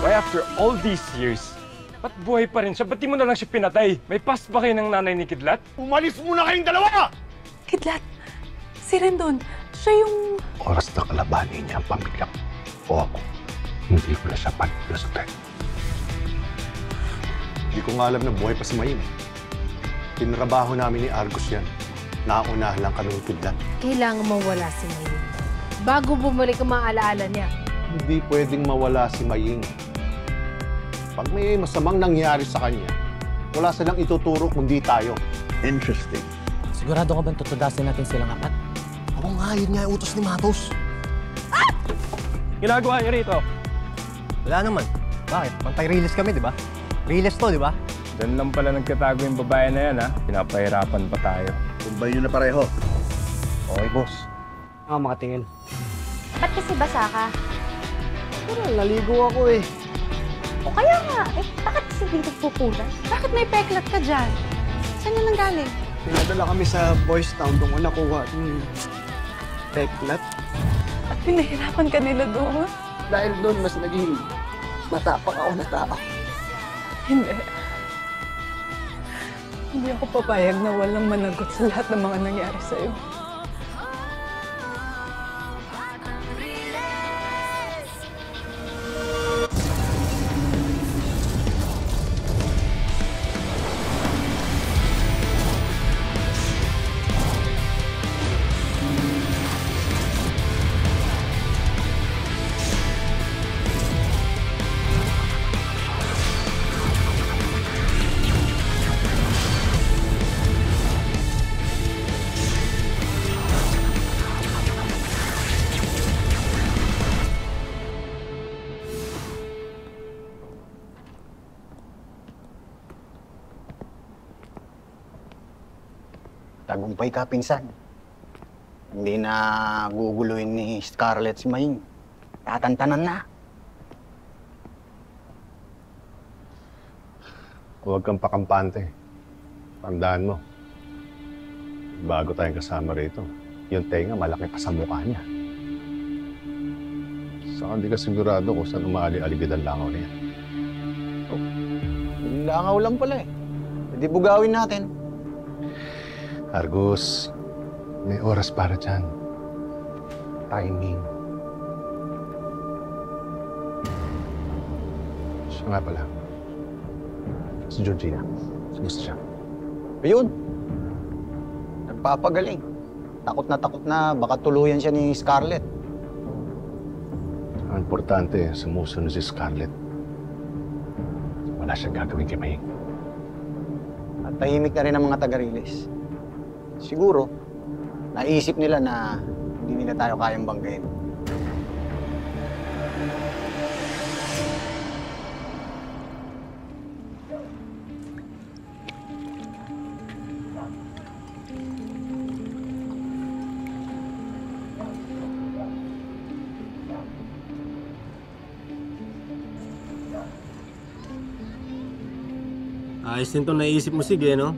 Why after all these years, ba't buhay pa rin siya? Ba't di mo na lang siya pinatay? May past ba kayo ng nanay ni Kidlat? Umalis muna kayong dalawa! Kidlat, si Rendon, siya yung... Oras na kalabanin niya ang pamilya ko o ako. Hindi ko na siya pagpulasotin. Hindi ko nga alam na buhay pa si Maying. Tinrabaho namin ni Argus yan. Naunahan lang kami ng Kidlat. Kailangan mawala si Maying. Bago bumalik ang mga alaala niya. Hindi pwedeng mawala si Maying. Pag may masamang nangyari sa kanya, wala silang ituturo kundi tayo. Interesting. Sigurado ka bang tutudasin natin silang apat? Oo nga, yun nga yung utos ni Matos. Ginagawa niyo rito? Wala naman. Bakit? Pantay-release kami, di ba? Release to, di ba? Diyan lang pala nagtatago yung babae na yan, ha? Pinapahirapan pa tayo. Tumbay nyo na pareho. Okay, boss. Mga tingin. Ba't kasi basa ka? Pero naligo ako eh. O kaya nga, bakit kasi dito pupunan? Bakit may peklat ka dyan? Saan yan nanggaling? Pinadala kami sa Boys Town doon ko nakuha yung peklat. At pinahirapan ka nila doon? Dahil doon mas naging matapang ako na tao. Hindi. Hindi ako papayag na walang managot sa lahat ng mga nangyari sa'yo. Tagumpay ka, pinsan. Hindi na guguluhin ni Scarlett si Maying. Tatantanan na. Huwag kang pakampante. Tandaan mo. Bago tayong kasama rito, yung tenga malaki pa sa mukha niya. Saka hindi ka sigurado kung saan umaali-aligid ang langaw niya. Oh, yung langaw lang pala eh. Pwede bugawin natin. Argus, may oras para dyan. Timing. Siya nga pala. Si Georgina. Gusto siya. Ayun. Nagpapagaling. Takot na baka tuluyan siya ni Scarlett. Ang importante, sumusunod si Scarlett. Wala siyang gagawin kay Maying. At tahimik na rin ang mga taga-Riles. Siguro, naisip nila na hindi nila tayo kayang banggain. Ayos din itong naisip mo, sige, no?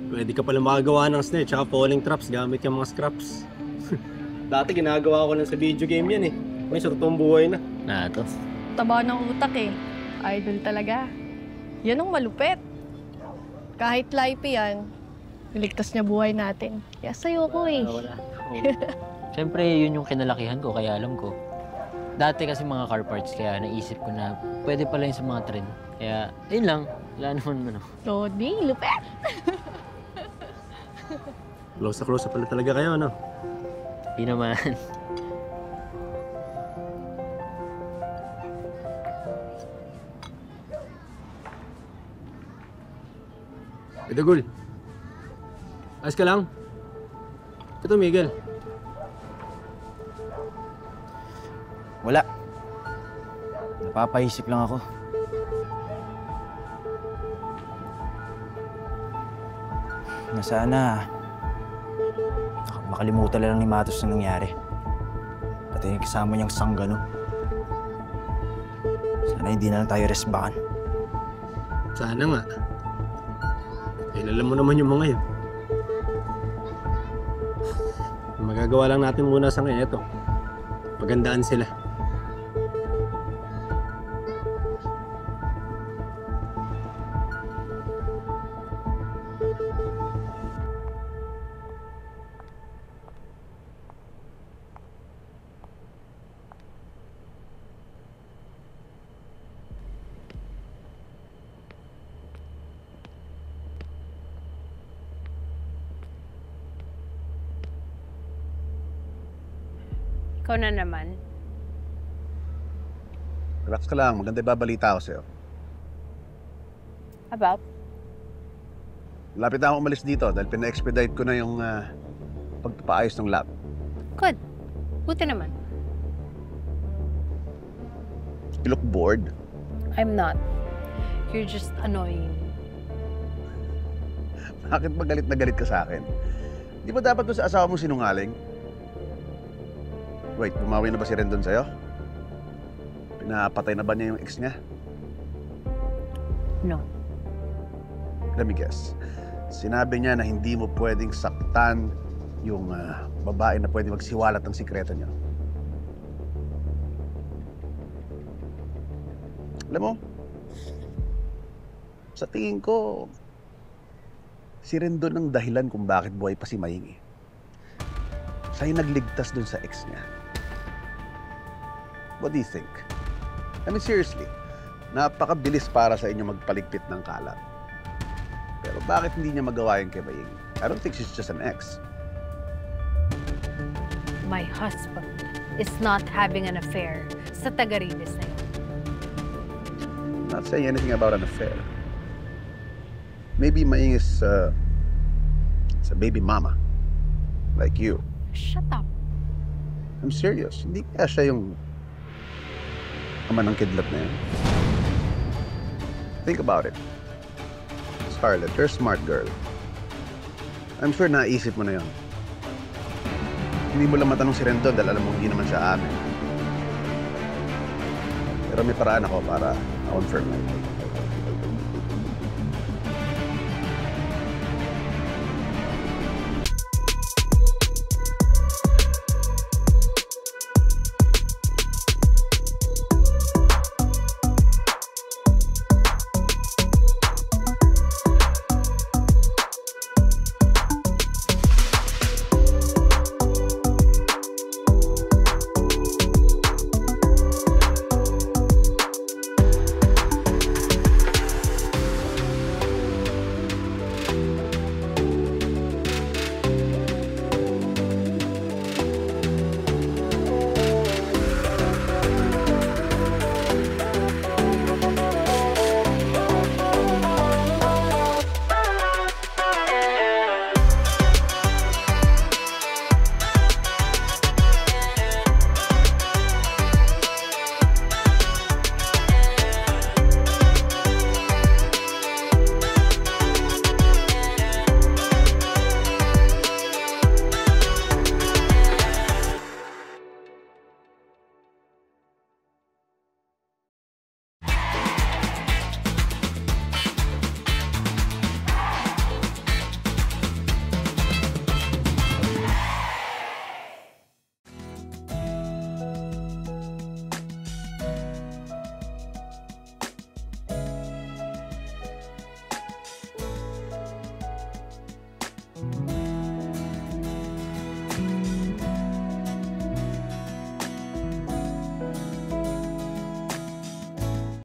Pwede ka pala makagawa ng snare tsaka falling traps gamit yung mga scraps. Dati ginagawa ko lang sa video game yan eh. May sa totoong buhay na. Nato. Taba ng utak eh. Idol talaga. Yan ang malupit. Kahit life yan, niligtas niya buhay natin. Kaya sa'yo ko eh. Wala. Siyempre, yun yung kinalakihan ko, kaya alam ko. Dati kasi mga car parts, kaya naisip ko na pwede pala yun sa mga trend. Kaya, yun lang. Wala naman ano. Lodi, lupit. Close na pala talaga kayo, no? Di naman. Idagul. Ayos ka lang? Ito, Miguel. Wala. Napapaisip lang ako. Na sana makalimutan lang ni Matos na nangyari. Pati yung kasama niyang sanggano. Sana hindi na lang tayo resbakan. Sana nga. Kilala mo naman yung mga yun. Magagawa lang natin muna sa ngayon ito. Pagandaan sila. Ikaw na naman. Relax ka lang, maganda ibabalita ako sa'yo. About? Lapit na ako umalis dito dahil pina-expedite ko na yung pagpapaayos ng lab. Good. Buti naman. You look bored. I'm not. You're just annoying. Bakit ba galit na galit ka sa akin? Di ba dapat doon sa asawa mong sinungaling? Wait, bumawi na ba si Rendon sa'yo? Pinapatay na ba niya yung ex niya? No. Let me guess. Sinabi niya na hindi mo pwedeng saktan yung babae na pwede magsiwalat ng sikreto niya. Alam mo, sa tingin ko, si Rendon ang dahilan kung bakit buhay pa si Maying eh. Siya yung nagligtas dun sa ex niya. What do you think? I mean, seriously, napakabilis para sa inyo magpaligpit ng kalat. Pero bakit hindi niya magawa yun kay Maying? I don't think she's just an ex. My husband is not having an affair sa Tagariles na yun. I'm not saying anything about an affair. Maybe Maying is a baby mama. Like you. Shut up. I'm serious. Hindi kaya siya yung ama ng kidlat na yun. Think about it. Scarlett, you're a smart girl. I'm sure naisip mo na yun. Hindi mo lang matanong si Rendon dahil alam mo hindi naman siya amin. Pero may paraan ako para ma-confirm na ito.